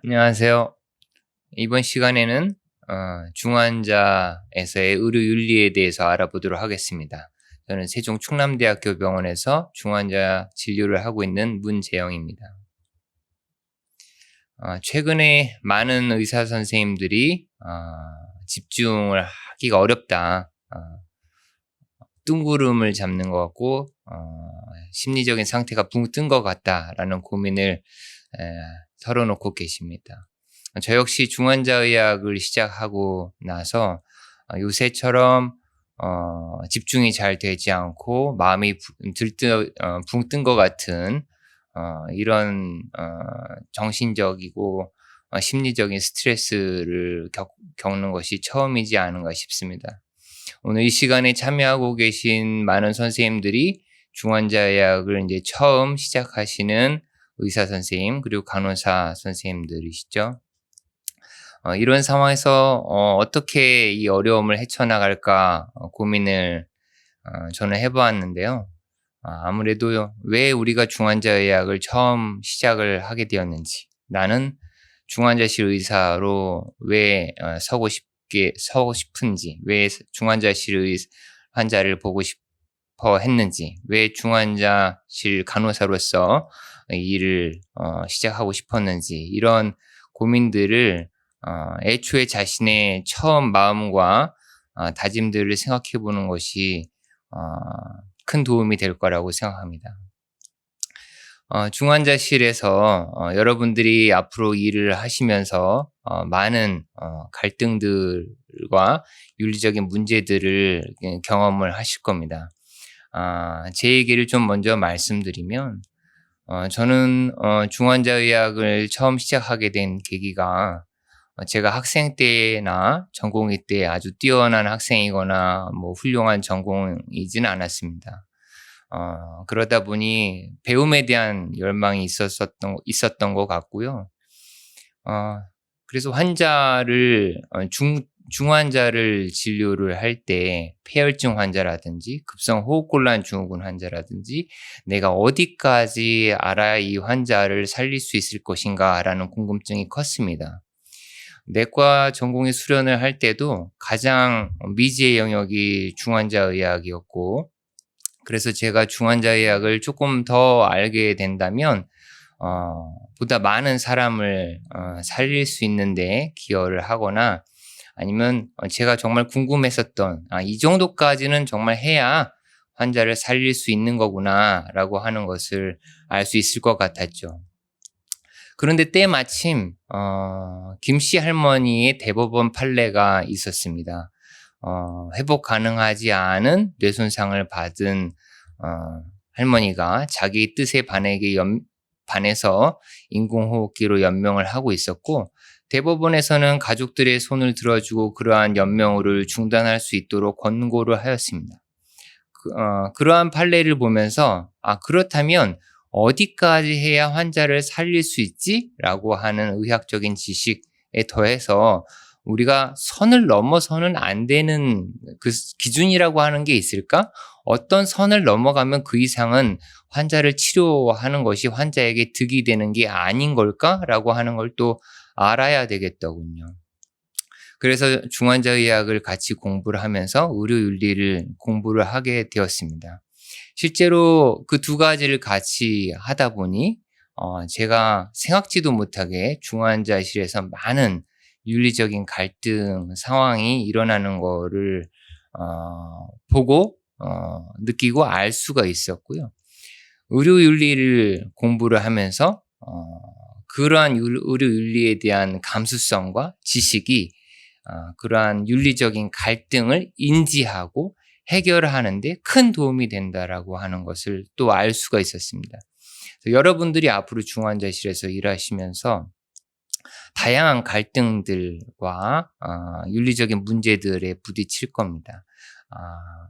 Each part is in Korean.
안녕하세요. 이번 시간에는 중환자에서의 의료 윤리에 대해서 알아보도록 하겠습니다. 저는 세종 충남대학교 병원에서 중환자 진료를 하고 있는 문재영입니다. 최근에 많은 의사 선생님들이 집중을 하기가 어렵다, 뜬구름을 잡는 것 같고 심리적인 상태가 붕 뜬 것 같다라는 고민을 털어놓고 계십니다. 저 역시 중환자의학을 시작하고 나서 요새처럼 집중이 잘 되지 않고 마음이 붕 뜬 것 같은 이런 정신적이고 심리적인 스트레스를 겪는 것이 처음이지 않은가 싶습니다. 오늘 이 시간에 참여하고 계신 많은 선생님들이 중환자의학을 이제 처음 시작하시는 의사 선생님 그리고 간호사 선생님들이시죠. 이런 상황에서 어떻게 이 어려움을 헤쳐나갈까 고민을 저는 해보았는데요. 아무래도 왜 우리가 중환자의학을 처음 시작을 하게 되었는지, 나는 중환자실 의사로 왜 서고 싶은지, 왜 중환자실 환자를 보고 싶어 했는지, 왜 중환자실 간호사로서 일을 시작하고 싶었는지, 이런 고민들을 애초에 자신의 처음 마음과 다짐들을 생각해 보는 것이 큰 도움이 될 거라고 생각합니다. 중환자실에서 여러분들이 앞으로 일을 하시면서 많은 갈등들과 윤리적인 문제들을 경험을 하실 겁니다. 제 얘기를 좀 먼저 말씀드리면, 저는 중환자의학을 처음 시작하게 된 계기가 제가 학생 때나 전공의 때 아주 뛰어난 학생이거나 뭐 훌륭한 전공이지는 않았습니다. 그러다 보니 배움에 대한 열망이 있었던 것 같고요. 그래서 중환자를 진료를 할 때 폐혈증 환자라든지 급성 호흡곤란 증후군 환자라든지 내가 어디까지 알아야 이 환자를 살릴 수 있을 것인가라는 궁금증이 컸습니다. 내과 전공의 수련을 할 때도 가장 미지의 영역이 중환자의학이었고, 그래서 제가 중환자의학을 조금 더 알게 된다면 보다 많은 사람을 살릴 수 있는데 기여를 하거나, 아니면 제가 정말 궁금했었던 이 정도까지는 정말 해야 환자를 살릴 수 있는 거구나 라고 하는 것을 알 수 있을 것 같았죠. 그런데 때마침 김씨 할머니의 대법원 판례가 있었습니다. 회복 가능하지 않은 뇌손상을 받은 할머니가 자기 뜻에 반해서 인공호흡기로 연명을 하고 있었고, 대법원에서는 가족들의 손을 들어주고 그러한 연명을 중단할 수 있도록 권고를 하였습니다. 그러한 판례를 보면서 그렇다면 어디까지 해야 환자를 살릴 수 있지? 라고 하는 의학적인 지식에 더해서 우리가 선을 넘어서는 안 되는 그 기준이라고 하는 게 있을까? 어떤 선을 넘어가면 그 이상은 환자를 치료하는 것이 환자에게 득이 되는 게 아닌 걸까? 라고 하는 걸 또 알아야 되겠더군요. 그래서 중환자의학을 같이 공부를 하면서 의료윤리를 공부를 하게 되었습니다. 실제로 그 두 가지를 같이 하다 보니 제가 생각지도 못하게 중환자실에서 많은 윤리적인 갈등 상황이 일어나는 거를 보고 느끼고 알 수가 있었고요. 의료윤리를 공부를 하면서 그러한 의료윤리에 대한 감수성과 지식이 그러한 윤리적인 갈등을 인지하고 해결하는데 큰 도움이 된다라고 하는 것을 또 알 수가 있었습니다. 여러분들이 앞으로 중환자실에서 일하시면서 다양한 갈등들과 윤리적인 문제들에 부딪힐 겁니다.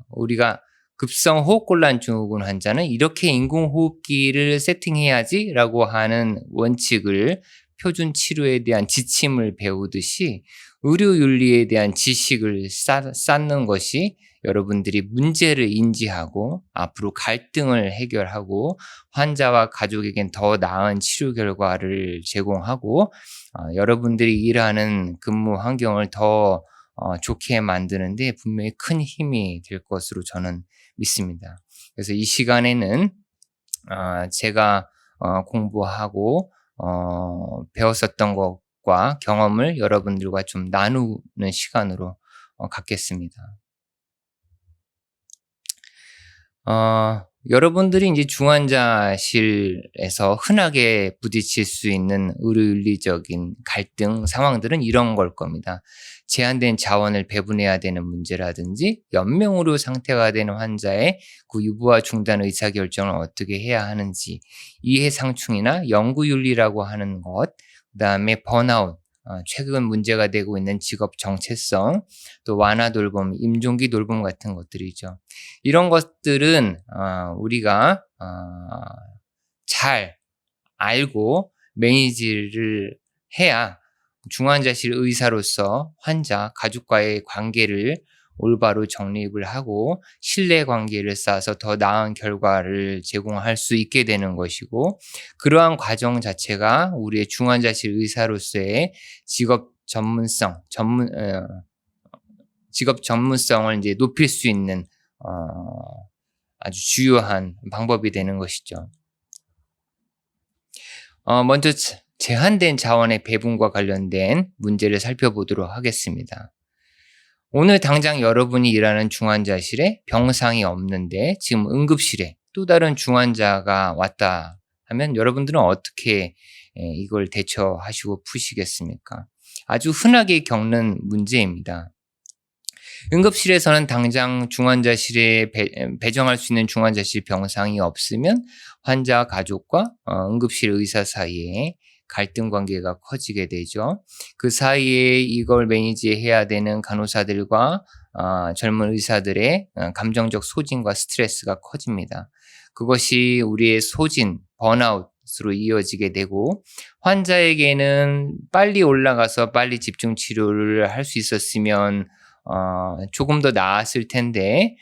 우리가 급성 호흡곤란 증후군 환자는 이렇게 인공호흡기를 세팅해야지라고 하는 원칙을, 표준 치료에 대한 지침을 배우듯이 의료윤리에 대한 지식을 쌓는 것이 여러분들이 문제를 인지하고 앞으로 갈등을 해결하고 환자와 가족에겐 더 나은 치료 결과를 제공하고 여러분들이 일하는 근무 환경을 더 좋게 만드는데 분명히 큰 힘이 될 것으로 저는 믿습니다. 그래서 이 시간에는 제가 공부하고 배웠었던 것과 경험을 여러분들과 좀 나누는 시간으로 갖겠습니다. 여러분들이 이제 중환자실에서 흔하게 부딪힐 수 있는 의료윤리적인 갈등 상황들은 이런 걸 겁니다. 제한된 자원을 배분해야 되는 문제라든지 연명의료 상태가 되는 환자의 그 유부와 중단 의사결정을 어떻게 해야 하는지, 이해상충이나 연구윤리라고 하는 것, 그다음에 번아웃, 최근 문제가 되고 있는 직업 정체성, 또 완화 돌봄, 임종기 돌봄 같은 것들이죠. 이런 것들은 우리가 잘 알고 매니지를 해야 중환자실 의사로서 환자, 가족과의 관계를 올바로 정립을 하고 신뢰관계를 쌓아서 더 나은 결과를 제공할 수 있게 되는 것이고, 그러한 과정 자체가 우리의 중환자실 의사로서의 직업 전문성을 이제 높일 수 있는 아주 주요한 방법이 되는 것이죠. 먼저 제한된 자원의 배분과 관련된 문제를 살펴보도록 하겠습니다. 오늘 당장 여러분이 일하는 중환자실에 병상이 없는데 지금 응급실에 또 다른 중환자가 왔다 하면 여러분들은 어떻게 이걸 대처하시고 푸시겠습니까? 아주 흔하게 겪는 문제입니다. 응급실에서는 당장 중환자실에 배정할 수 있는 중환자실 병상이 없으면 환자 가족과 응급실 의사 사이에 갈등 관계가 커지게 되죠. 그 사이에 이걸 매니지해야 되는 간호사들과 젊은 의사들의 감정적 소진과 스트레스가 커집니다. 그것이 우리의 소진, 번아웃으로 이어지게 되고, 환자에게는 빨리 올라가서 빨리 집중 치료를 할 수 있었으면 조금 더 나았을 텐데,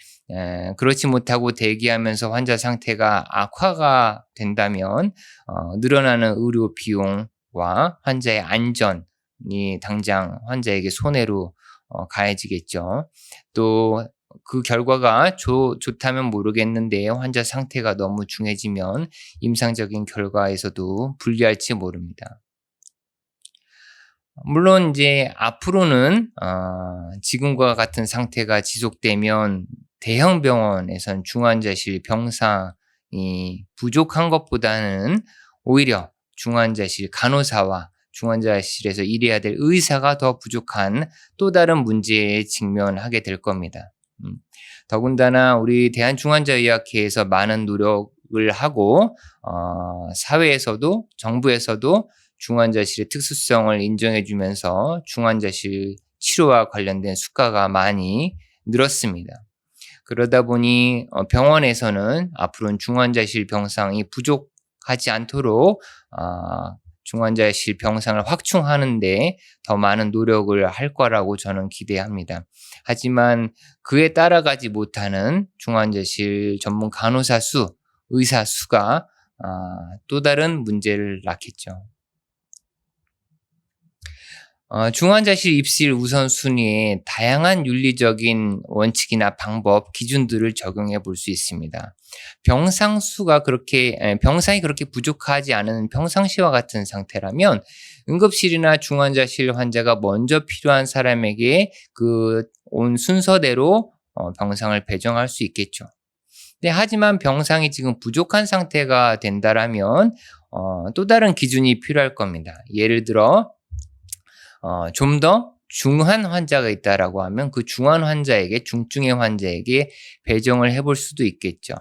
그렇지 못하고 대기하면서 환자 상태가 악화가 된다면 늘어나는 의료 비용과 환자의 안전이 당장 환자에게 손해로 가해지겠죠. 또 그 결과가 좋다면 모르겠는데 환자 상태가 너무 중해지면 임상적인 결과에서도 불리할지 모릅니다. 물론 이제 앞으로는 지금과 같은 상태가 지속되면 대형 병원에선 중환자실 병상이 부족한 것보다는 오히려 중환자실 간호사와 중환자실에서 일해야 될 의사가 더 부족한 또 다른 문제에 직면하게 될 겁니다. 더군다나 우리 대한중환자의학회에서 많은 노력을 하고 사회에서도 정부에서도 중환자실의 특수성을 인정해주면서 중환자실 치료와 관련된 수가가 많이 늘었습니다. 그러다 보니 병원에서는 앞으로는 중환자실 병상이 부족하지 않도록 중환자실 병상을 확충하는데 더 많은 노력을 할 거라고 저는 기대합니다. 하지만 그에 따라가지 못하는 중환자실 전문 간호사 수, 의사 수가 또 다른 문제를 낳겠죠. 중환자실 입실 우선순위에 다양한 윤리적인 원칙이나 방법, 기준들을 적용해 볼 수 있습니다. 병상이 그렇게 부족하지 않은 평상시와 같은 상태라면 응급실이나 중환자실 환자가 먼저 필요한 사람에게 온 순서대로 병상을 배정할 수 있겠죠. 하지만 병상이 지금 부족한 상태가 된다라면 또 다른 기준이 필요할 겁니다. 예를 들어 좀 더 중한 환자가 있다라고 하면 그 중한 환자에게, 중증의 환자에게 배정을 해볼 수도 있겠죠.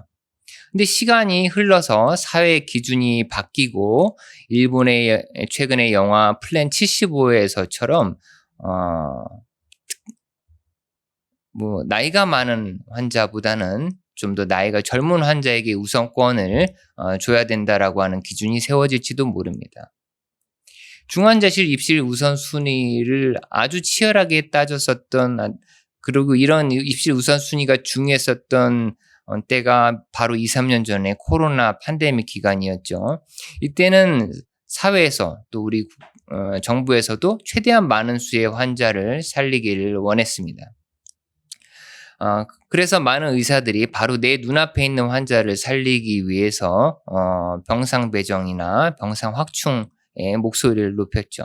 근데 시간이 흘러서 사회 기준이 바뀌고 일본의 최근의 영화 플랜 75에서처럼 나이가 많은 환자보다는 좀 더 나이가 젊은 환자에게 우선권을 줘야 된다라고 하는 기준이 세워질지도 모릅니다. 중환자실 입실 우선순위를 아주 치열하게 따졌었던 그리고 이런 입실 우선순위가 중요했었던 때가 바로 2-3년 전에 코로나 팬데믹 기간이었죠. 이때는 사회에서 또 우리 정부에서도 최대한 많은 수의 환자를 살리기를 원했습니다. 그래서 많은 의사들이 바로 내 눈앞에 있는 환자를 살리기 위해서 병상 배정이나 병상 확충의 목소리를 높였죠.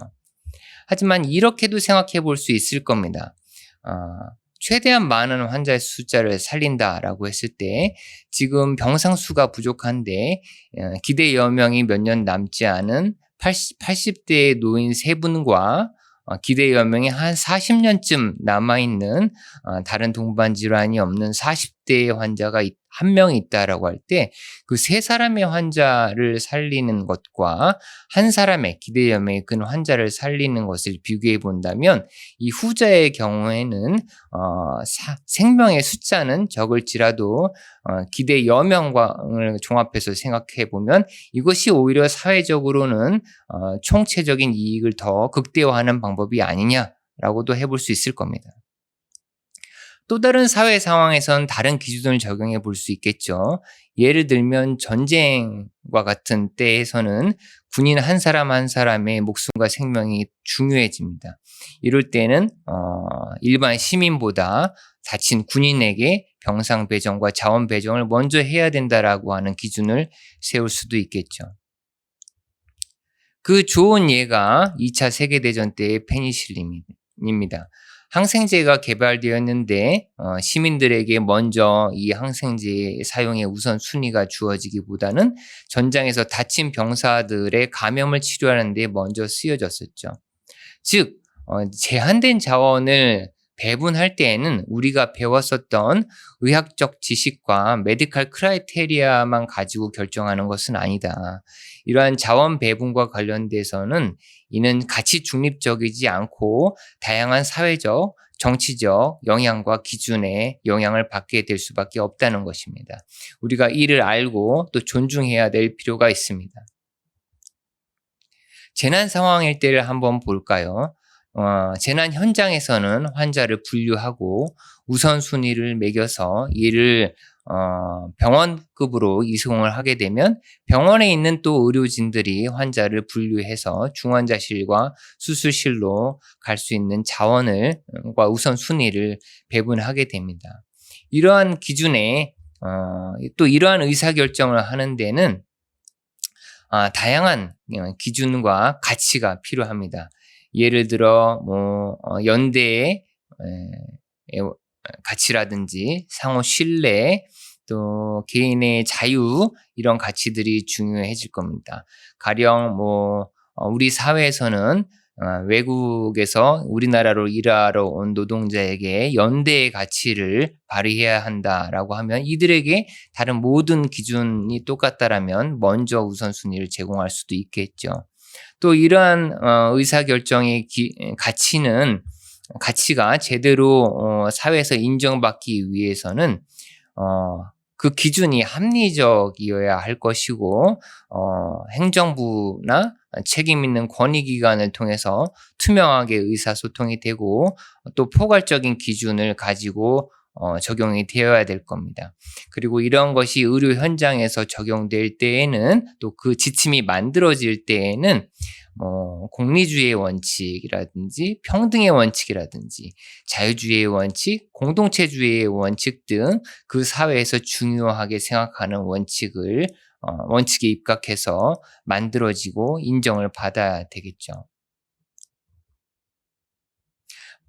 하지만 이렇게도 생각해 볼 수 있을 겁니다. 최대한 많은 환자의 숫자를 살린다라고 했을 때 지금 병상 수가 부족한데 기대 여명이 몇 년 남지 않은 80대의 노인 3분과 기대 여명이 한 40년쯤 남아있는 다른 동반 질환이 없는 40대의 환자가 1명 있다라고 할 때 그 3사람의 환자를 살리는 것과 한 사람의 기대 여명이 큰 환자를 살리는 것을 비교해 본다면 이 후자의 경우에는 생명의 숫자는 적을지라도 기대 여명을 종합해서 생각해 보면 이것이 오히려 사회적으로는 총체적인 이익을 더 극대화하는 방법이 아니냐라고도 해볼 수 있을 겁니다. 또 다른 사회 상황에선 다른 기준을 적용해 볼 수 있겠죠. 예를 들면 전쟁과 같은 때에서는 군인 한 사람 한 사람의 목숨과 생명이 중요해집니다. 이럴 때는 일반 시민보다 다친 군인에게 병상 배정과 자원 배정을 먼저 해야 된다라고 하는 기준을 세울 수도 있겠죠. 그 좋은 예가 2차 세계대전 때의 페니실린입니다. 항생제가 개발되었는데 시민들에게 먼저 이 항생제 사용의 우선순위가 주어지기보다는 전장에서 다친 병사들의 감염을 치료하는 데 먼저 쓰여졌었죠. 즉 제한된 자원을 배분할 때에는 우리가 배웠었던 의학적 지식과 메디컬 크라이테리아만 가지고 결정하는 것은 아니다. 이러한 자원 배분과 관련돼서는 이는 가치 중립적이지 않고 다양한 사회적, 정치적 영향과 기준에 영향을 받게 될 수밖에 없다는 것입니다. 우리가 이를 알고 또 존중해야 될 필요가 있습니다. 재난 상황일 때를 한번 볼까요? 재난 현장에서는 환자를 분류하고 우선순위를 매겨서 이를 병원급으로 이송을 하게 되면 병원에 있는 또 의료진들이 환자를 분류해서 중환자실과 수술실로 갈 수 있는 자원과 우선순위를 배분하게 됩니다. 이러한 기준에 또 이러한 의사결정을 하는 데는 다양한 기준과 가치가 필요합니다. 예를 들어 연대의 가치라든지 상호 신뢰 또 개인의 자유 이런 가치들이 중요해질 겁니다. 가령 우리 사회에서는 외국에서 우리나라로 일하러 온 노동자에게 연대의 가치를 발휘해야 한다라고 하면 이들에게 다른 모든 기준이 똑같다라면 먼저 우선순위를 제공할 수도 있겠죠. 또 이러한 의사결정의 가치가 제대로 사회에서 인정받기 위해서는 그 기준이 합리적이어야 할 것이고 행정부나 책임 있는 권위기관을 통해서 투명하게 의사소통이 되고 또 포괄적인 기준을 가지고 적용이 되어야 될 겁니다. 그리고 이런 것이 의료 현장에서 적용될 때에는 또 그 지침이 만들어질 때에는 공리주의의 원칙이라든지 평등의 원칙이라든지 자유주의의 원칙, 공동체주의의 원칙 등 그 사회에서 중요하게 생각하는 원칙에 입각해서 만들어지고 인정을 받아야 되겠죠.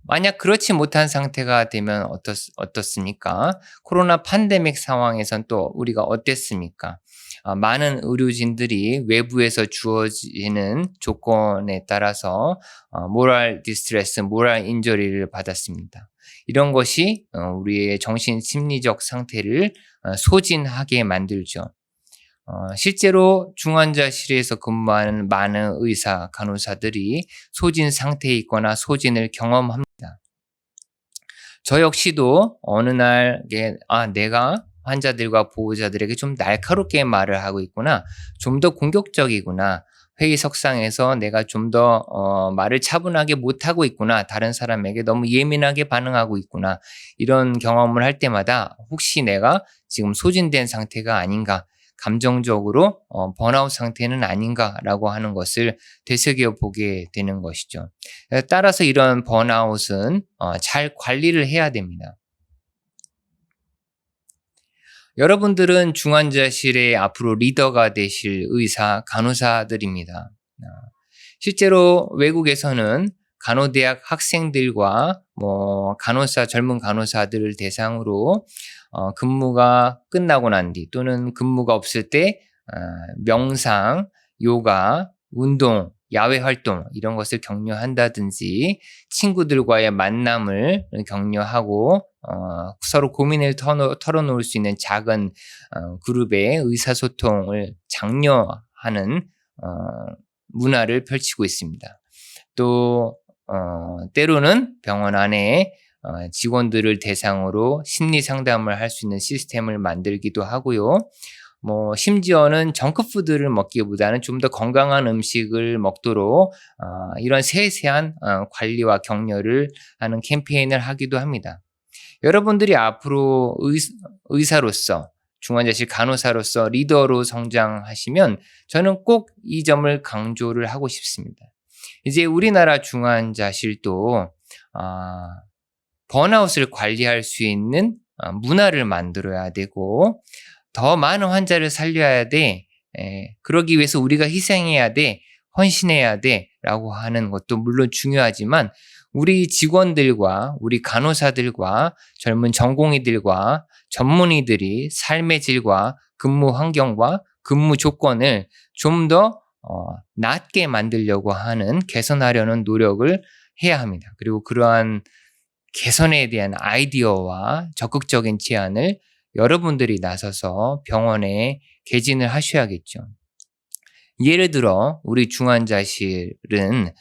만약 그렇지 못한 상태가 되면 어떻습니까? 코로나 팬데믹 상황에선 또 우리가 어땠습니까? 많은 의료진들이 외부에서 주어지는 조건에 따라서 모랄 디스트레스, 모랄 인저리를 받았습니다. 이런 것이 우리의 정신 심리적 상태를 소진하게 만들죠. 실제로 중환자실에서 근무하는 많은 의사, 간호사들이 소진 상태에 있거나 소진을 경험합니다. 저 역시도 어느 날 내가 환자들과 보호자들에게 좀 날카롭게 말을 하고 있구나, 좀 더 공격적이구나, 회의석상에서 내가 좀 더 말을 차분하게 못하고 있구나. 다른 사람에게 너무 예민하게 반응하고 있구나. 이런 경험을 할 때마다 혹시 내가 지금 소진된 상태가 아닌가, 감정적으로 번아웃 상태는 아닌가라고 하는 것을 되새겨 보게 되는 것이죠. 따라서 이런 번아웃은 잘 관리를 해야 됩니다. 여러분들은 중환자실의 앞으로 리더가 되실 의사, 간호사들입니다. 실제로 외국에서는 간호대학 학생들과 젊은 간호사들을 대상으로 근무가 끝나고 난 뒤 또는 근무가 없을 때 명상, 요가, 운동, 야외 활동 이런 것을 격려한다든지 친구들과의 만남을 격려하고 서로 고민을 털어놓을 수 있는 작은 그룹의 의사소통을 장려하는 문화를 펼치고 있습니다. 또 때로는 병원 안에 직원들을 대상으로 심리 상담을 할 수 있는 시스템을 만들기도 하고요. 심지어는 정크푸드를 먹기보다는 좀 더 건강한 음식을 먹도록 이런 세세한 관리와 격려를 하는 캠페인을 하기도 합니다. 여러분들이 앞으로 의사로서, 중환자실 간호사로서 리더로 성장하시면 저는 꼭 이 점을 강조를 하고 싶습니다. 이제 우리나라 중환자실도 번아웃을 관리할 수 있는 문화를 만들어야 되고 더 많은 환자를 살려야 돼. 그러기 위해서 우리가 희생해야 돼. 헌신해야 돼. 라고 하는 것도 물론 중요하지만 우리 직원들과 우리 간호사들과 젊은 전공의들과 전문의들이 삶의 질과 근무 환경과 근무 조건을 좀 더 낮게 만들려고 하는 개선하려는 노력을 해야 합니다. 그리고 그러한 개선에 대한 아이디어와 적극적인 제안을 여러분들이 나서서 병원에 개진을 하셔야겠죠. 예를 들어 우리 중환자실은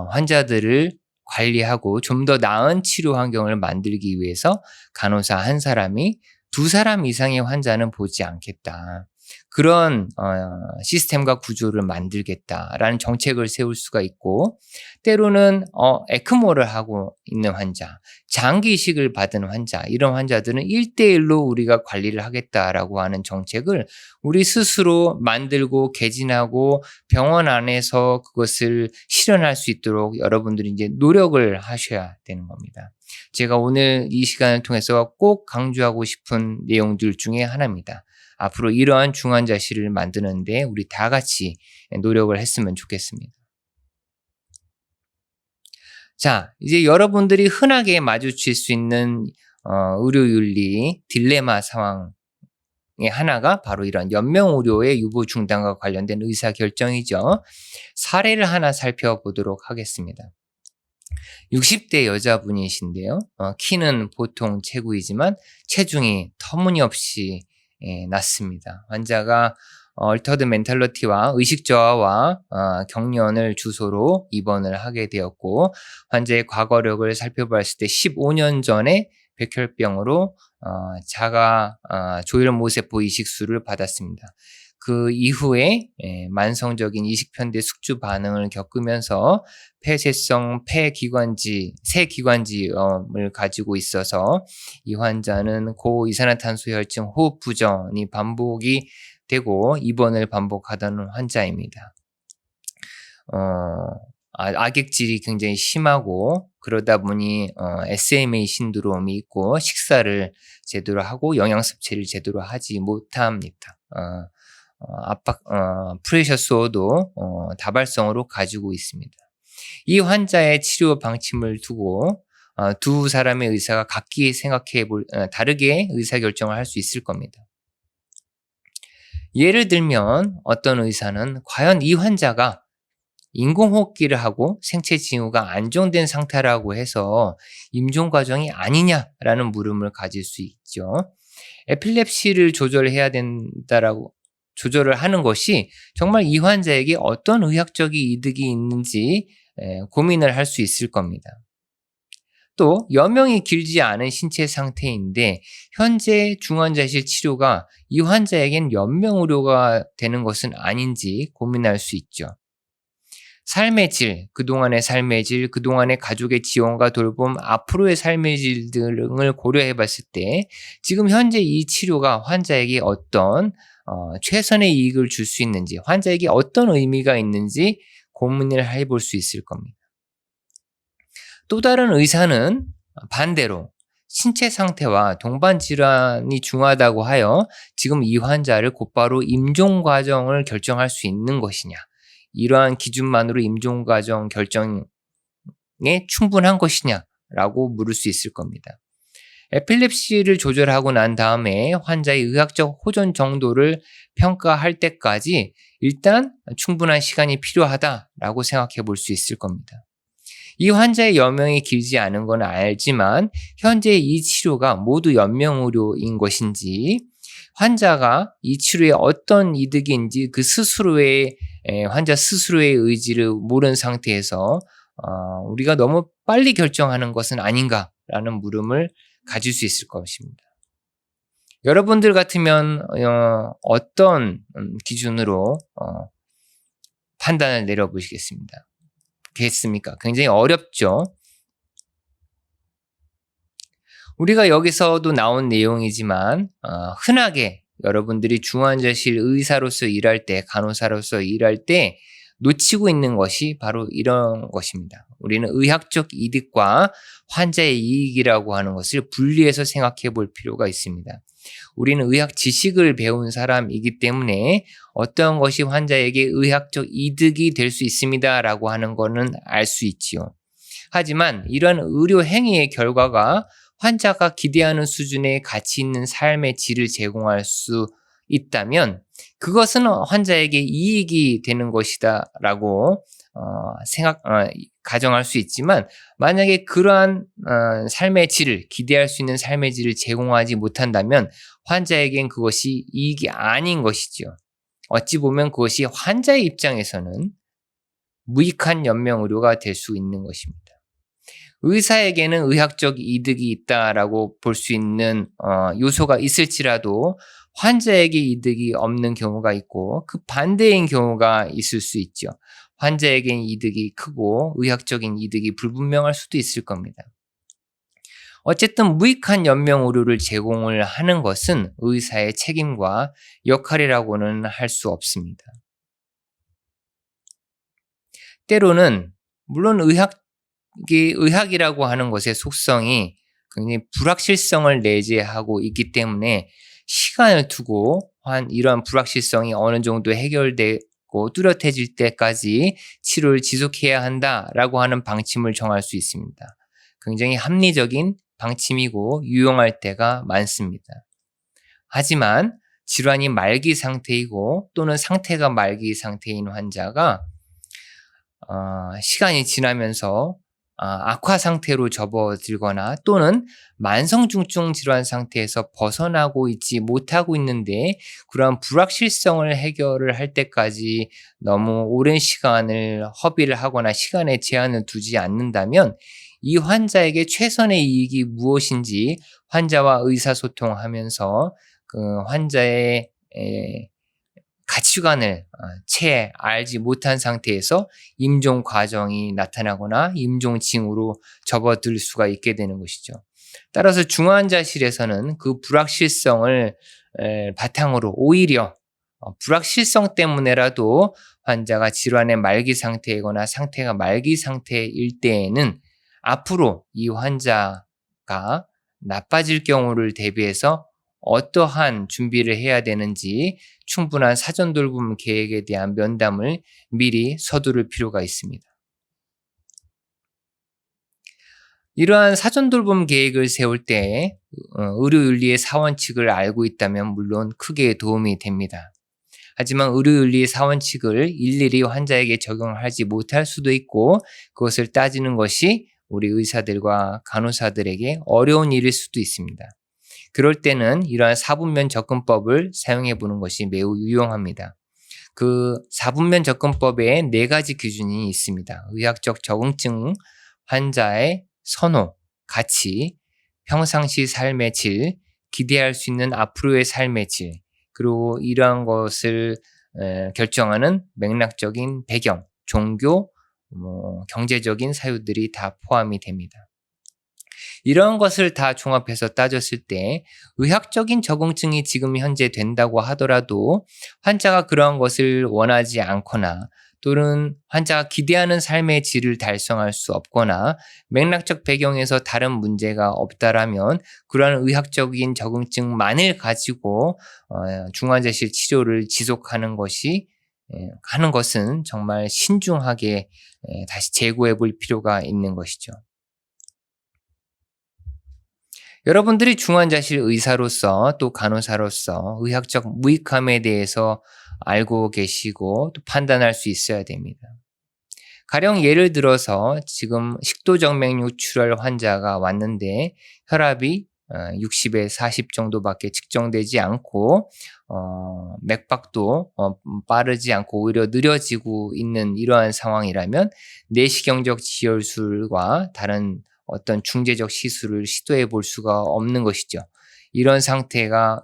환자들을 관리하고 좀 더 나은 치료 환경을 만들기 위해서 간호사 한 사람이 2사람 이상의 환자는 보지 않겠다. 그런 시스템과 구조를 만들겠다라는 정책을 세울 수가 있고 때로는 에크모를 하고 있는 환자, 장기 이식을 받은 환자 이런 환자들은 1대1로 우리가 관리를 하겠다라고 하는 정책을 우리 스스로 만들고 개진하고 병원 안에서 그것을 실현할 수 있도록 여러분들이 이제 노력을 하셔야 되는 겁니다. 제가 오늘 이 시간을 통해서 꼭 강조하고 싶은 내용들 중에 하나입니다. 앞으로 이러한 중환자실을 만드는데 우리 다 같이 노력을 했으면 좋겠습니다. 자, 이제 여러분들이 흔하게 마주칠 수 있는 의료윤리 딜레마 상황의 하나가 바로 이런 연명의료의 유보 중단과 관련된 의사결정이죠. 사례를 하나 살펴보도록 하겠습니다. 60대 여자분이신데요. 키는 보통 체구이지만 체중이 터무니없이 낮습니다. 환자가 얼터드 멘탈러티와 의식 저하와 경련을 주소로 입원을 하게 되었고 환자의 과거력을 살펴봤을 때 15년 전에 백혈병으로 자가 조혈모세포 이식술을 받았습니다. 그 이후에 만성적인 이식편대 숙주 반응을 겪으면서 폐쇄성 세기관지염을 가지고 있어서 이 환자는 고이산화탄소 혈증 호흡 부전이 반복이 되고 입원을 반복하던 환자입니다. 악액질이 굉장히 심하고 그러다 보니 SMA 신드롬이 있고 식사를 제대로 하고 영양 섭취를 제대로 하지 못합니다. 프레셔스도 다발성으로 가지고 있습니다. 이 환자의 치료 방침을 두고 두 사람의 의사가 각기 다르게 의사결정을 할 수 있을 겁니다. 예를 들면 어떤 의사는 과연 이 환자가 인공호흡기를 하고 생체 징후가 안정된 상태라고 해서 임종 과정이 아니냐라는 물음을 가질 수 있죠. 에필랩시를 조절을 하는 것이 정말 이 환자에게 어떤 의학적인 이득이 있는지 고민을 할 수 있을 겁니다. 또 여명이 길지 않은 신체 상태인데 현재 중환자실 치료가 이 환자에겐 연명의료가 되는 것은 아닌지 고민할 수 있죠. 삶의 질, 그동안의 삶의 질, 그동안의 가족의 지원과 돌봄, 앞으로의 삶의 질 등을 고려해 봤을 때 지금 현재 이 치료가 환자에게 어떤 최선의 이익을 줄 수 있는지, 환자에게 어떤 의미가 있는지 고민을 해볼 수 있을 겁니다. 또 다른 의사는 반대로 신체 상태와 동반 질환이 중하다고 하여 지금 이 환자를 곧바로 임종 과정을 결정할 수 있는 것이냐, 이러한 기준만으로 임종 과정 결정에 충분한 것이냐라고 물을 수 있을 겁니다. 에필lep시를 조절하고 난 다음에 환자의 의학적 호전 정도를 평가할 때까지 일단 충분한 시간이 필요하다라고 생각해 볼 수 있을 겁니다. 이 환자의 여명이 길지 않은 건 알지만 현재 이 치료가 모두 연명의료인 것인지, 환자가 이 치료에 어떤 이득인지 그 스스로의 환자 스스로의 의지를 모르는 상태에서 우리가 너무 빨리 결정하는 것은 아닌가라는 물음을 가질 수 있을 것입니다. 여러분들 같으면 어떤 기준으로 판단을 내려보시겠습니까? 굉장히 어렵죠. 우리가 여기서도 나온 내용이지만 흔하게 여러분들이 중환자실 의사로서 일할 때, 간호사로서 일할 때 놓치고 있는 것이 바로 이런 것입니다. 우리는 의학적 이득과 환자의 이익이라고 하는 것을 분리해서 생각해 볼 필요가 있습니다. 우리는 의학 지식을 배운 사람이기 때문에 어떤 것이 환자에게 의학적 이득이 될 수 있습니다라고 하는 것은 알 수 있지요. 하지만 이런 의료 행위의 결과가 환자가 기대하는 수준의 가치 있는 삶의 질을 제공할 수 있다면 그것은 환자에게 이익이 되는 것이다라고 가정할 수 있지만, 만약에 그러한 삶의 질을, 기대할 수 있는 삶의 질을 제공하지 못한다면 환자에겐 그것이 이익이 아닌 것이죠. 어찌 보면 그것이 환자의 입장에서는 무익한 연명의료가 될 수 있는 것입니다. 의사에게는 의학적 이득이 있다라고 볼 수 있는 요소가 있을지라도 환자에게 이득이 없는 경우가 있고 그 반대인 경우가 있을 수 있죠. 환자에게는 이득이 크고 의학적인 이득이 불분명할 수도 있을 겁니다. 어쨌든 무익한 연명의료를 제공을 하는 것은 의사의 책임과 역할이라고는 할 수 없습니다. 때로는 물론 의학이라고 하는 것의 속성이 굉장히 불확실성을 내재하고 있기 때문에 시간을 두고 이러한 불확실성이 어느 정도 해결되고 뚜렷해질 때까지 치료를 지속해야 한다라고 하는 방침을 정할 수 있습니다. 굉장히 합리적인 방침이고 유용할 때가 많습니다. 하지만 질환이 말기 상태이고 또는 상태가 말기 상태인 환자가 시간이 지나면서 악화 상태로 접어들거나 또는 만성중증 질환 상태에서 벗어나고 있지 못하고 있는데 그러한 불확실성을 해결을 할 때까지 너무 오랜 시간을 허비를 하거나 시간에 제한을 두지 않는다면 이 환자에게 최선의 이익이 무엇인지 환자와 의사소통하면서 그 환자의 가치관을 채 알지 못한 상태에서 임종 과정이 나타나거나 임종 징후로 접어들 수가 있게 되는 것이죠. 따라서 중환자실에서는 그 불확실성을 바탕으로 오히려 불확실성 때문에라도 환자가 질환의 말기 상태이거나 상태가 말기 상태일 때에는 앞으로 이 환자가 나빠질 경우를 대비해서 어떠한 준비를 해야 되는지 충분한 사전 돌봄 계획에 대한 면담을 미리 서두를 필요가 있습니다. 이러한 사전 돌봄 계획을 세울 때 의료윤리의 4원칙을 알고 있다면 물론 크게 도움이 됩니다. 하지만 의료윤리의 4원칙을 일일이 환자에게 적용하지 못할 수도 있고 그것을 따지는 것이 우리 의사들과 간호사들에게 어려운 일일 수도 있습니다. 그럴 때는 이러한 4분면 접근법을 사용해 보는 것이 매우 유용합니다. 그 4분면 접근법에 4가지 기준이 있습니다. 의학적 적응증, 환자의 선호, 가치, 평상시 삶의 질, 기대할 수 있는 앞으로의 삶의 질, 그리고 이러한 것을 결정하는 맥락적인 배경, 종교, 경제적인 사유들이 다 포함이 됩니다. 이런 것을 다 종합해서 따졌을 때 의학적인 적응증이 지금 현재 된다고 하더라도 환자가 그러한 것을 원하지 않거나 또는 환자가 기대하는 삶의 질을 달성할 수 없거나 맥락적 배경에서 다른 문제가 없다라면 그러한 의학적인 적응증만을 가지고 중환자실 치료를 지속하는 하는 것은 정말 신중하게 다시 재고해 볼 필요가 있는 것이죠. 여러분들이 중환자실 의사로서 또 간호사로서 의학적 무익함에 대해서 알고 계시고 또 판단할 수 있어야 됩니다. 가령 예를 들어서 지금 식도정맥류 출혈 환자가 왔는데 혈압이 60에 40 정도밖에 측정되지 않고 맥박도 빠르지 않고 오히려 느려지고 있는 이러한 상황이라면 내시경적 지혈술과 다른 어떤 중재적 시술을 시도해 볼 수가 없는 것이죠. 이런 상태는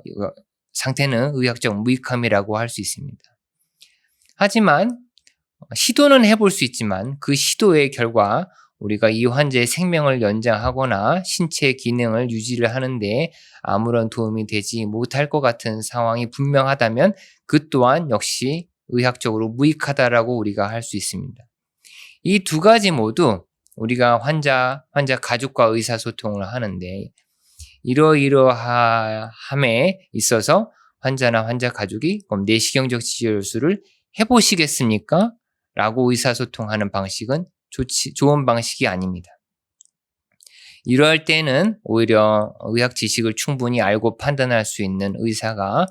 의학적 무익함이라고 할 수 있습니다. 하지만 시도는 해볼 수 있지만 그 시도의 결과 우리가 이 환자의 생명을 연장하거나 신체 기능을 유지를 하는데 아무런 도움이 되지 못할 것 같은 상황이 분명하다면 그 또한 역시 의학적으로 무익하다라고 우리가 할 수 있습니다. 이 두 가지 모두 우리가 환자 가족과 의사소통을 하는데 이러이러함에 있어서 환자나 환자 가족이 그럼 내시경적 지혈술을 해보시겠습니까? 라고 의사소통하는 방식은 좋은 방식이 아닙니다. 이럴 때는 오히려 의학 지식을 충분히 알고 판단할 수 있는 의사가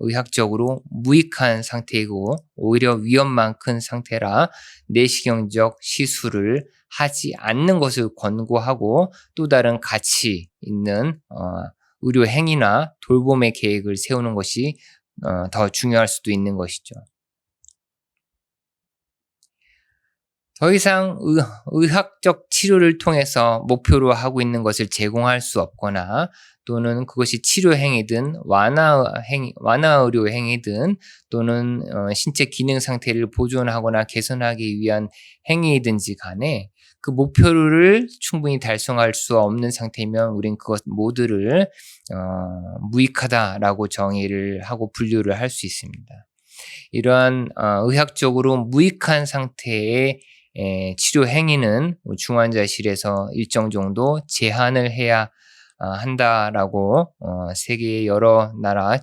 의학적으로 무익한 상태이고 오히려 위험만 큰 상태라 내시경적 시술을 하지 않는 것을 권고하고 또 다른 가치 있는 의료 행위나 돌봄의 계획을 세우는 것이 더 중요할 수도 있는 것이죠. 더 이상 의학적 치료를 통해서 목표로 하고 있는 것을 제공할 수 없거나 또는 그것이 치료 행위든 완화 의료 행위든 또는 신체 기능 상태를 보존하거나 개선하기 위한 행위이든지 간에 그 목표를 충분히 달성할 수 없는 상태이면 우린 그것 모두를 무익하다라고 정의를 하고 분류를 할 수 있습니다. 이러한 의학적으로 무익한 상태의 치료 행위는 중환자실에서 일정 정도 제한을 해야 한다라고 세계의 여러 나라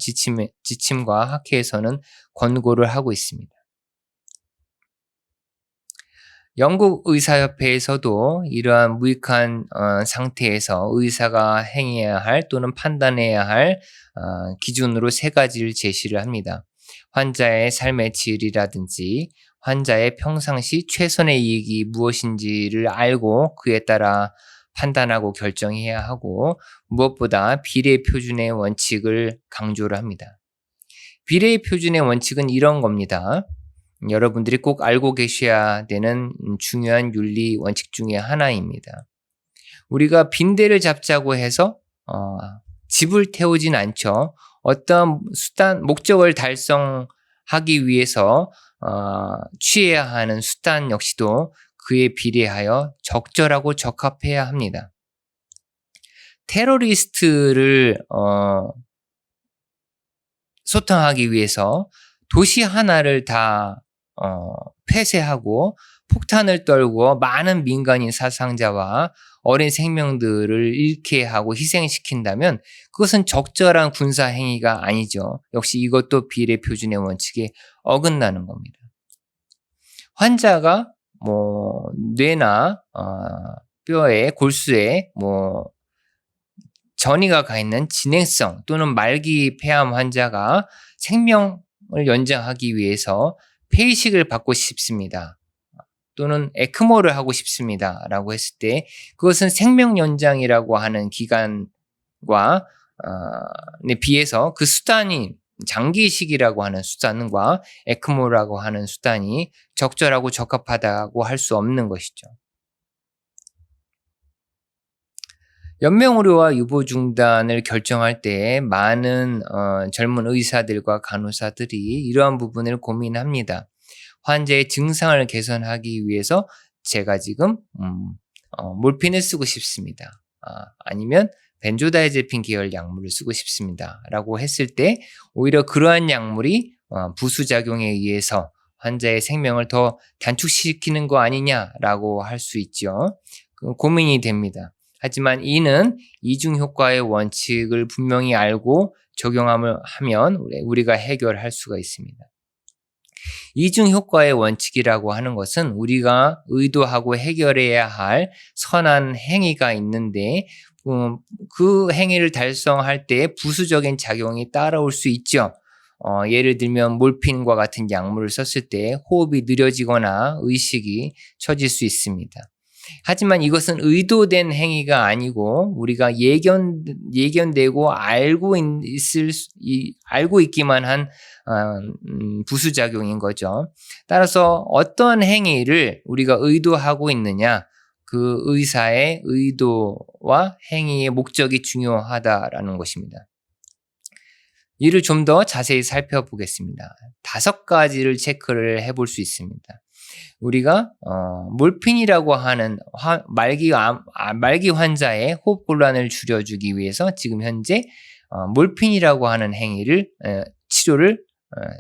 지침과 학회에서는 권고를 하고 있습니다. 영국 의사협회에서도 이러한 무익한 상태에서 의사가 행해야 할 또는 판단해야 할 기준으로 3가지를 제시를 합니다. 환자의 삶의 질이라든지 환자의 평상시 최선의 이익이 무엇인지를 알고 그에 따라 판단하고 결정해야 하고 무엇보다 비례 표준의 원칙을 강조를 합니다. 비례 표준의 원칙은 이런 겁니다. 여러분들이 꼭 알고 계셔야 되는 중요한 윤리 원칙 중에 하나입니다. 우리가 빈대를 잡자고 해서 집을 태우진 않죠. 어떤 목적을 달성하기 위해서 취해야 하는 수단 역시도 그에 비례하여 적절하고 적합해야 합니다. 테러리스트를 소탕하기 위해서 도시 하나를 다 폐쇄하고 폭탄을 떨고 많은 민간인 사상자와 어린 생명들을 잃게 하고 희생시킨다면 그것은 적절한 군사 행위가 아니죠. 역시 이것도 비례 표준의 원칙에 어긋나는 겁니다. 환자가 뇌나 뼈에 골수에 전이가 가 있는 진행성 또는 말기 폐암 환자가 생명을 연장하기 위해서 폐이식을 받고 싶습니다. 또는 에크모를 하고 싶습니다. 라고 했을 때 그것은 생명 연장이라고 하는 기간과 비해서 그 수단이 장기이식이라고 하는 수단과 에크모라고 하는 수단이 적절하고 적합하다고 할 수 없는 것이죠. 연명의료와 유보중단을 결정할 때 많은 젊은 의사들과 간호사들이 이러한 부분을 고민합니다. 환자의 증상을 개선하기 위해서 제가 지금 몰핀을 쓰고 싶습니다. 아니면 벤조다이아제핀 계열 약물을 쓰고 싶습니다. 라고 했을 때 오히려 그러한 약물이 부수작용에 의해서 환자의 생명을 더 단축시키는 거 아니냐라고 할 수 있죠. 고민이 됩니다. 하지만 이는 이중효과의 원칙을 분명히 알고 적용하면 우리가 해결할 수가 있습니다. 이중효과의 원칙이라고 하는 것은 우리가 의도하고 해결해야 할 선한 행위가 있는데 그 행위를 달성할 때 부수적인 작용이 따라올 수 있죠. 예를 들면 몰핀과 같은 약물을 썼을 때 호흡이 느려지거나 의식이 처질 수 있습니다. 하지만 이것은 의도된 행위가 아니고 우리가 예견되고 알고 있기만 한 부수작용인 거죠. 따라서 어떤 행위를 우리가 의도하고 있느냐, 그 의사의 의도와 행위의 목적이 중요하다라는 것입니다. 이를 좀 더 자세히 살펴보겠습니다. 5가지를 체크를 해볼 수 있습니다. 우리가 몰핀이라고 하는 말기 환자의 호흡곤란을 줄여주기 위해서 지금 현재 몰핀이라고 하는 행위를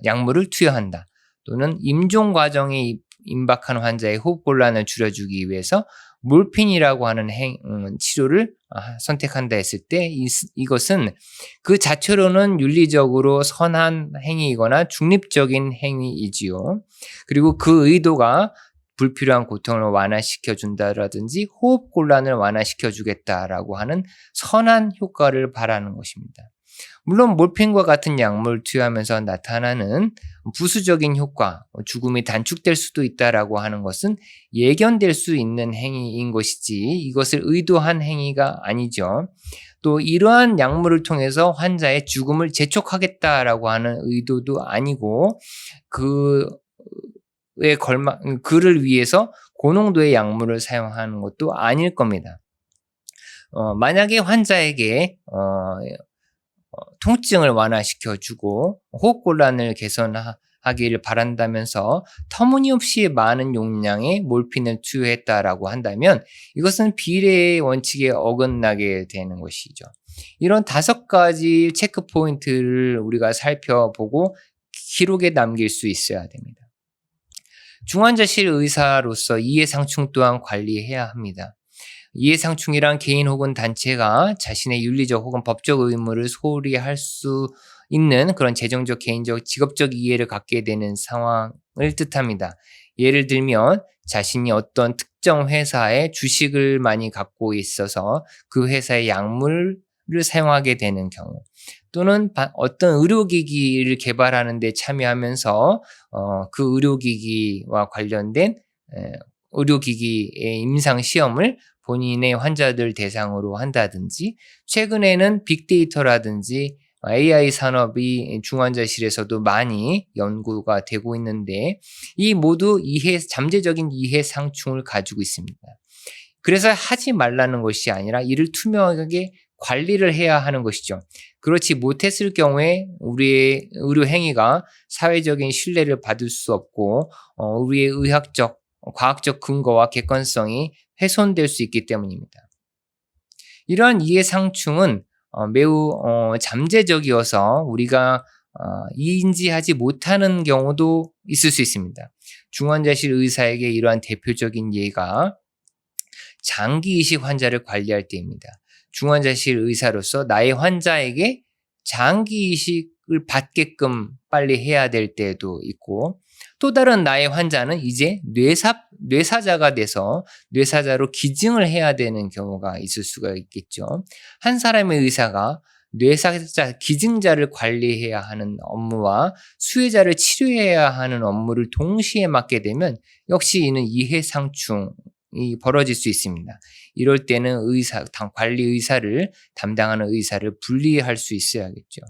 약물을 투여한다. 또는 임종 과정에 임박한 환자의 호흡곤란을 줄여주기 위해서 몰핀이라고 하는 치료를 선택한다 했을 때 이것은 그 자체로는 윤리적으로 선한 행위이거나 중립적인 행위이지요. 그리고 그 의도가 불필요한 고통을 완화시켜 준다라든지 호흡곤란을 완화시켜 주겠다라고 하는 선한 효과를 바라는 것입니다. 물론 몰핀과 같은 약물을 투여하면서 나타나는 부수적인 효과, 죽음이 단축될 수도 있다라고 하는 것은 예견될 수 있는 행위인 것이지 이것을 의도한 행위가 아니죠. 또 이러한 약물을 통해서 환자의 죽음을 재촉하겠다라고 하는 의도도 아니고 그를 위해서 고농도의 약물을 사용하는 것도 아닐 겁니다. 만약에 환자에게 통증을 완화시켜주고 호흡곤란을 개선하기를 바란다면서 터무니없이 많은 용량의 몰핀을 투여했다라고 한다면 이것은 비례의 원칙에 어긋나게 되는 것이죠. 이런 5가지 체크 포인트를 우리가 살펴보고 기록에 남길 수 있어야 됩니다. 중환자실 의사로서 이해상충 또한 관리해야 합니다. 이해상충이란 개인 혹은 단체가 자신의 윤리적 혹은 법적 의무를 소홀히 할 수 있는 그런 재정적, 개인적, 직업적 이해를 갖게 되는 상황을 뜻합니다. 예를 들면 자신이 어떤 특정 회사의 주식을 많이 갖고 있어서 그 회사의 약물을 사용하게 되는 경우, 또는 어떤 의료기기를 개발하는 데 참여하면서 그 의료기기와 관련된 의료기기의 임상시험을 본인의 환자들 대상으로 한다든지, 최근에는 빅데이터라든지 AI 산업이 중환자실에서도 많이 연구가 되고 있는데 이 모두 잠재적인 이해상충을 가지고 있습니다. 그래서 하지 말라는 것이 아니라 이를 투명하게 관리를 해야 하는 것이죠. 그렇지 못했을 경우에 우리의 의료 행위가 사회적인 신뢰를 받을 수 없고 우리의 의학적, 과학적 근거와 객관성이 훼손될 수 있기 때문입니다. 이러한 이해상충은 매우 잠재적이어서 우리가 인지하지 못하는 경우도 있을 수 있습니다. 중환자실 의사에게 이러한 대표적인 예가 장기이식 환자를 관리할 때입니다. 중환자실 의사로서 나의 환자에게 장기이식을 받게끔 빨리 해야 될 때도 있고, 또 다른 나의 환자는 이제 뇌사자가 돼서 뇌사자로 기증을 해야 되는 경우가 있을 수가 있겠죠. 한 사람의 의사가 뇌사자 기증자를 관리해야 하는 업무와 수혜자를 치료해야 하는 업무를 동시에 맡게 되면 역시 이는 이해상충이 벌어질 수 있습니다. 이럴 때는 관리 의사를 담당하는 의사를 분리할 수 있어야겠죠.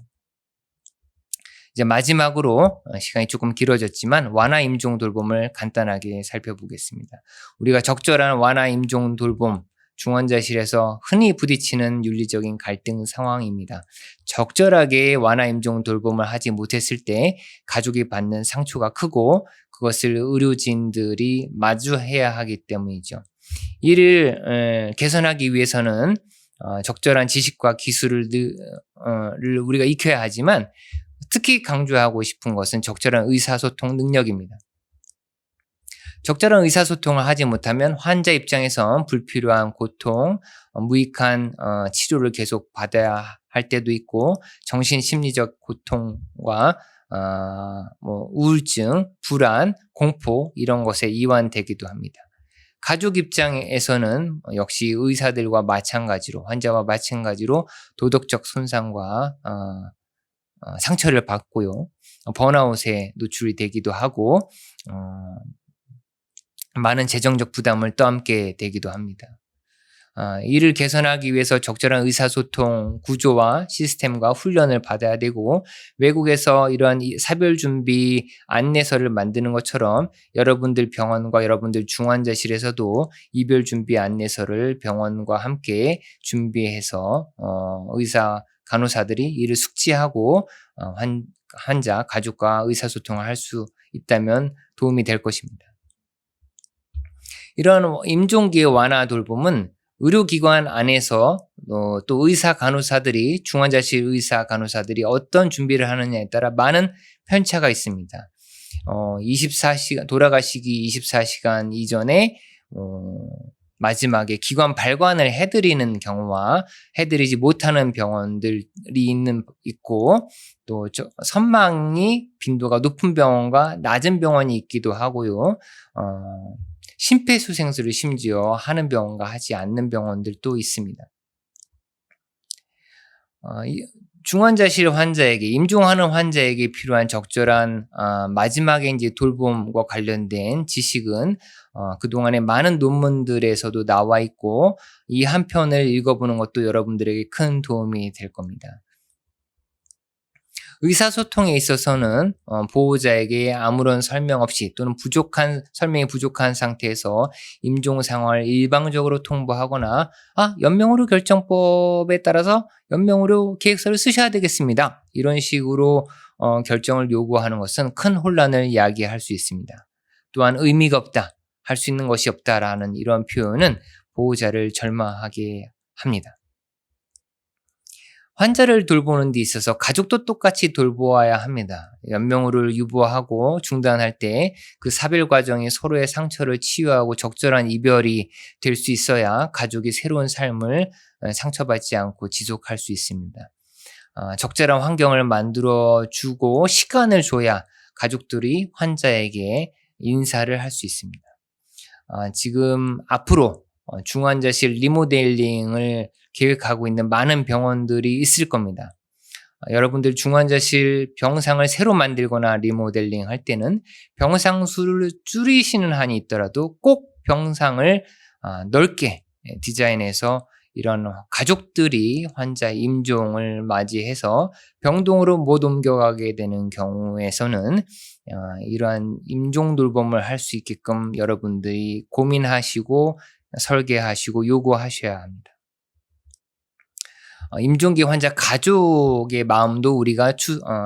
이제 마지막으로 시간이 조금 길어졌지만 완화 임종 돌봄을 간단하게 살펴보겠습니다. 우리가 적절한 완화 임종 돌봄, 중환자실에서 흔히 부딪히는 윤리적인 갈등 상황입니다. 적절하게 완화 임종 돌봄을 하지 못했을 때 가족이 받는 상처가 크고 그것을 의료진들이 마주해야 하기 때문이죠. 이를 개선하기 위해서는 적절한 지식과 기술을 우리가 익혀야 하지만 특히 강조하고 싶은 것은 적절한 의사소통 능력입니다. 적절한 의사소통을 하지 못하면 환자 입장에선 불필요한 고통, 무익한 치료를 계속 받아야 할 때도 있고 정신심리적 고통과 우울증, 불안, 공포 이런 것에 이완되기도 합니다. 가족 입장에서는 역시 의사들과 마찬가지로 환자와 마찬가지로 도덕적 손상과 상처를 받고요. 번아웃에 노출이 되기도 하고 많은 재정적 부담을 떠안게 되기도 합니다. 이를 개선하기 위해서 적절한 의사소통 구조와 시스템과 훈련을 받아야 되고 외국에서 이러한 사별준비 안내서를 만드는 것처럼 여러분들 병원과 여러분들 중환자실에서도 이별준비 안내서를 병원과 함께 준비해서 의사, 간호사들이 이를 숙지하고 환자, 가족과 의사소통을 할 수 있다면 도움이 될 것입니다. 이런 임종기의 완화 돌봄은 의료기관 안에서 또 의사 간호사들이 중환자실 의사 간호사들이 어떤 준비를 하느냐에 따라 많은 편차가 있습니다. 24시간 돌아가시기 24시간 이전에 마지막에 기관 발관을 해드리는 경우와 해드리지 못하는 병원들이 있고 또 선망이 빈도가 높은 병원과 낮은 병원이 있기도 하고요. 심폐소생술을 심지어 하는 병원과 하지 않는 병원들도 있습니다. 중환자실 환자에게 임종하는 환자에게 필요한 적절한 마지막에 이제 돌봄과 관련된 지식은 그동안의 많은 논문들에서도 나와 있고 이 한 편을 읽어보는 것도 여러분들에게 큰 도움이 될 겁니다. 의사소통에 있어서는 보호자에게 아무런 설명 없이 또는 설명이 부족한 상태에서 임종 상황을 일방적으로 통보하거나 연명의료 결정법에 따라서 연명의료 계획서를 쓰셔야 되겠습니다. 이런 식으로 결정을 요구하는 것은 큰 혼란을 야기할 수 있습니다. 또한 의미가 없다, 할 수 있는 것이 없다라는 이런 표현은 보호자를 절망하게 합니다. 환자를 돌보는 데 있어서 가족도 똑같이 돌보아야 합니다. 연명의료를 유보하고 중단할 때 그 사별 과정이 서로의 상처를 치유하고 적절한 이별이 될 수 있어야 가족이 새로운 삶을 상처받지 않고 지속할 수 있습니다. 적절한 환경을 만들어주고 시간을 줘야 가족들이 환자에게 인사를 할 수 있습니다. 지금 앞으로 중환자실 리모델링을 계획하고 있는 많은 병원들이 있을 겁니다. 여러분들 중환자실 병상을 새로 만들거나 리모델링 할 때는 병상 수를 줄이시는 한이 있더라도 꼭 병상을 넓게 디자인해서 이런 가족들이 환자의 임종을 맞이해서 병동으로 못 옮겨가게 되는 경우에서는 이러한 임종 돌봄을 할 수 있게끔 여러분들이 고민하시고 설계하시고 요구하셔야 합니다. 임종기 환자 가족의 마음도 우리가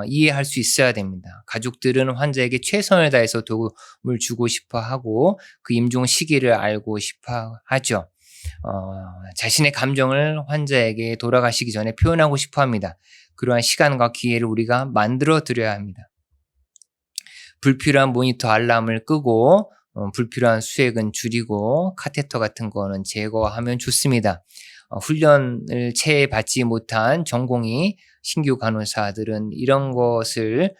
이해할 수 있어야 됩니다. 가족들은 환자에게 최선을 다해서 도움을 주고 싶어 하고 그 임종 시기를 알고 싶어 하죠. 자신의 감정을 환자에게 돌아가시기 전에 표현하고 싶어 합니다. 그러한 시간과 기회를 우리가 만들어 드려야 합니다. 불필요한 모니터 알람을 끄고 불필요한 수액은 줄이고 카테터 같은 거는 제거하면 좋습니다. 훈련을 채 받지 못한 전공의 신규 간호사들은 이런 것을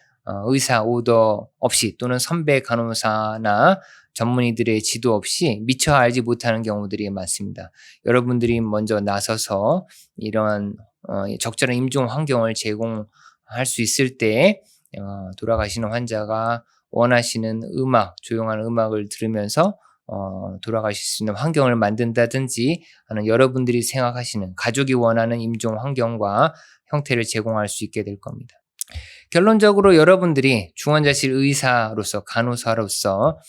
의사 오더 없이 또는 선배 간호사나 전문의들의 지도 없이 미처 알지 못하는 경우들이 많습니다. 여러분들이 먼저 나서서 이러한 적절한 임종 환경을 제공할 수 있을 때 돌아가시는 환자가 원하시는 조용한 음악을 들으면서 돌아가실 수 있는 환경을 만든다든지 하는 여러분들이 생각하시는 가족이 원하는 임종 환경과 형태를 제공할 수 있게 될 겁니다. 결론적으로 여러분들이 중환자실 의사로서 간호사로서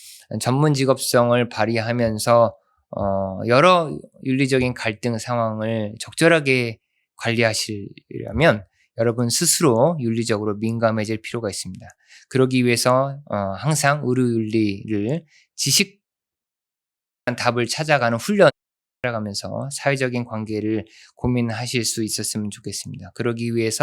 전문 직업성을 발휘하면서 여러 윤리적인 갈등 상황을 적절하게 관리하시려면 여러분 스스로 윤리적으로 민감해질 필요가 있습니다. 그러기 위해서 항상 의료윤리를 지식 답을 찾아가는 훈련을 해가면서 사회적인 관계를 고민하실 수 있었으면 좋겠습니다. 그러기 위해서